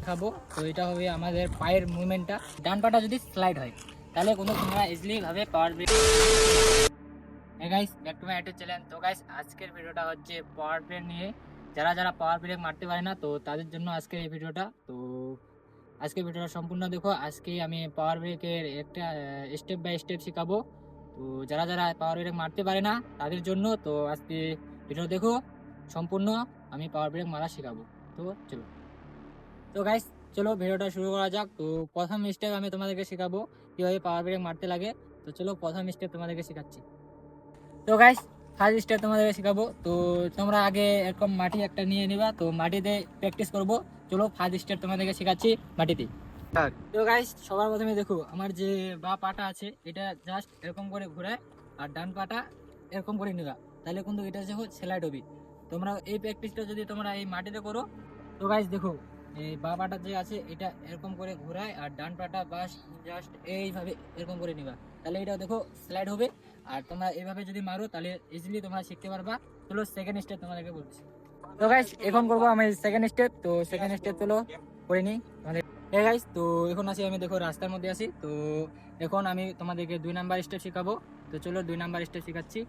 দেখাবো। তো এটা হবে আমাদের পায়ের মুভমেন্টটা। ডান পাটা যদি স্লাইড হয় তাহলে কোনো তোমরা ইজিলি ভাবে পাওয়ার ব্রেক। হ্যাঁ guys, back to my YouTube channel. তো গাইস, আজকের ভিডিওটা হচ্ছে পাওয়ার ব্রেক নিয়ে। যারা যারা পাওয়ার ব্রেক মারতে পারে না, তো তাদের জন্য আজকের এই ভিডিওটা। তো আজকে ভিডিওটা সম্পূর্ণ দেখো। আজকে আমি পাওয়ার ব্রেকের একটা স্টেপ বাই স্টেপ শেখাবো। তো যারা যারা পাওয়ার ব্রেক মারতে পারে না তাদের জন্য তো আজকে ভিডিও দেখো সম্পূর্ণ। আমি পাওয়ার ব্রেক মারা শেখাবো। তো চলো। তো গাইস, চলো ভিডিওটা শুরু করা যাক। তো প্রথম স্টেপ আমি তোমাদেরকে শেখাবো কিভাবে পাওয়ার ব্রেক মারতে লাগে। তো চলো প্রথম স্টেপ তোমাদেরকে শেখাচ্ছি। তো গাইস, ফার্স্ট স্টেপ তোমাদেরকে শেখাবো। তো তোমরা আগে এরকম মাটি একটা নিয়ে নিবা। তো মাটিতে প্র্যাকটিস করবো। চলো ফার্স্ট স্টেপ তোমাদেরকে শেখাচ্ছি মাটিতে। তো গাইস, সবার প্রথমে দেখো আমার যে বা পাটা আছে এটা জাস্ট এরকম করে ঘোরায়, আর ডান পাটা এরকম করে নিবা। তাহলে কিন্তু এটা যে স্লাইড হবে। তোমরা এই প্র্যাকটিসটা যদি তোমরা এই মাটিতে করো, তো গাইস দেখো এই বা পাটা যে আছে এটা এরকম করে ঘোরায়, আর ডান পাটা বাস জাস্ট এইভাবে এরকম করে নিবা। তাহলে এটা দেখো স্লাইড হবে। আর তোমরা এইভাবে যদি মারো তাহলে ইজিলি তোমরা শিখতে পারবা। চলো সেকেন্ড স্টেপ তোমাদেরকে বলছি। তো গাইস, এখন করবো আমি সেকেন্ড স্টেপ। তো সেকেন্ড স্টেপ চলো করে নিই তোমাদের। হ্যাঁ গাইস, তো এখন আছি আমি দেখো রাস্তার মধ্যে আছি। তো এখন আমি তোমাদেরকে 2 নাম্বার স্টেপ শেখাবো। তো চলো 2 নাম্বার স্টেপ শেখাচ্ছি।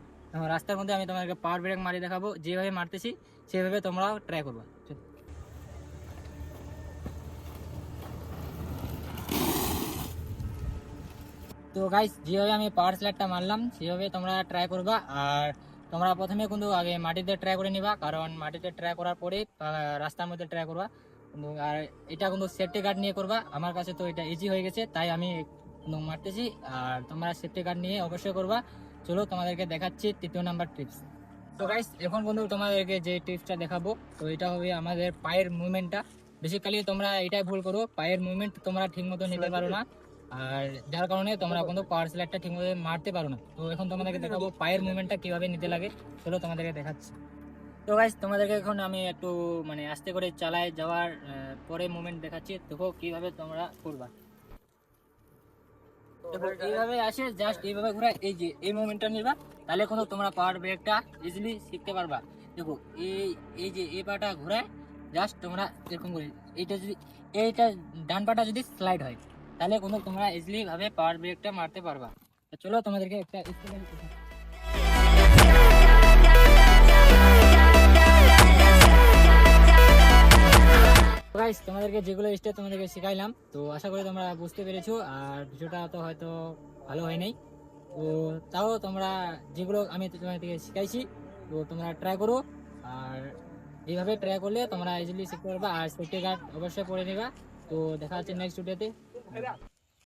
রাস্তার মধ্যে আমি তোমাদেরকে পাওয়ার ব্রেক মারি দেখাবো। যেভাবে মারতেছি সেভাবে তোমরাও ট্রাই করবা। চলো। তো গাইস, যেভাবে আমি পাওয়ার স্লাইডটা মারলাম সেভাবে তোমরা ট্রাই করবা। আর তোমরা প্রথমে কিন্তু আগে মাটিতে ট্রাই করে নিবা, কারণ মাটিতে ট্রাই করার পরে রাস্তার মধ্যে ট্রাই করবা। কিন্তু আর এটা কিন্তু সেফটি গার্ড নিয়ে করবা। আমার কাছে তো এটা ইজি হয়ে গেছে তাই আমি কিন্তু মারতেছি। আর তোমরা সেফটি গার্ড নিয়ে অবশ্যই করবা। চলো তোমাদেরকে দেখাচ্ছি 3য় নাম্বার টিপস। তো গাইস, এখন বন্ধু তোমাদেরকে যে টিপসটা দেখাবো, তো এটা হবে আমাদের পায়ের মুভমেন্টটা। বেসিক্যালি তোমরা এটাই ভুল করো, পায়ের মুভমেন্ট তোমরা ঠিক মতো নিতে পারো না। আর যার কারণে তোমরা কিন্তু পাওয়ার স্লাইডটা ঠিকমতো মারতে পারো না। তো এখন তোমাদেরকে দেখাবো পায়ের মুভমেন্টটা কিভাবে নিতে লাগে। চলো তোমাদেরকে দেখাচ্ছি। তো গাইস, তোমাদেরকে এখন আমি একটু মানে আস্তে করে চালায় যাওয়ার পরে মুভমেন্ট দেখাচ্ছি। দেখো কিভাবে তোমরা করবা। দেখো এইভাবে আসে, জাস্ট এইভাবে ঘুরে এই যে এই মুভমেন্টটা নিবা। তাহলে কোনো তোমরা পাওয়ার ব্রেকটা ইজিলি শিখতে পারবা। দেখো এই এই যে এই পাটা ঘুরায়, জাস্ট তোমরা এরকম করে এইটা যদি এইটা ডান পাটা যদি স্লাইড হয় তাহলে কোনো তোমরা ইজিলি ভাবে পাওয়ার ব্রেকটা মারতে পারবা। তো চলো তোমাদেরকে একটা এক্সপেরিমেন্ট করি। গাইস, তোমাদেরকে যেগুলো স্টেপ তোমাদেরকে শেখাইলাম, তো আশা করি তোমরা বুঝতে পেরেছো। আর ভিডিওটা তো হয়তো ভালো হয় নাই, তো তাও তোমরা যেগুলো আমি তোমাদেরকে শিখাইছি তো তোমরা ট্রাই করো। আর এইভাবে ট্রাই করলে তোমরা ইজিলি শিখতে পারবা। আর সেফটি গার্ড অবশ্যই পরে নেবা। তো দেখা হচ্ছে নেক্সট ভিডিওতে।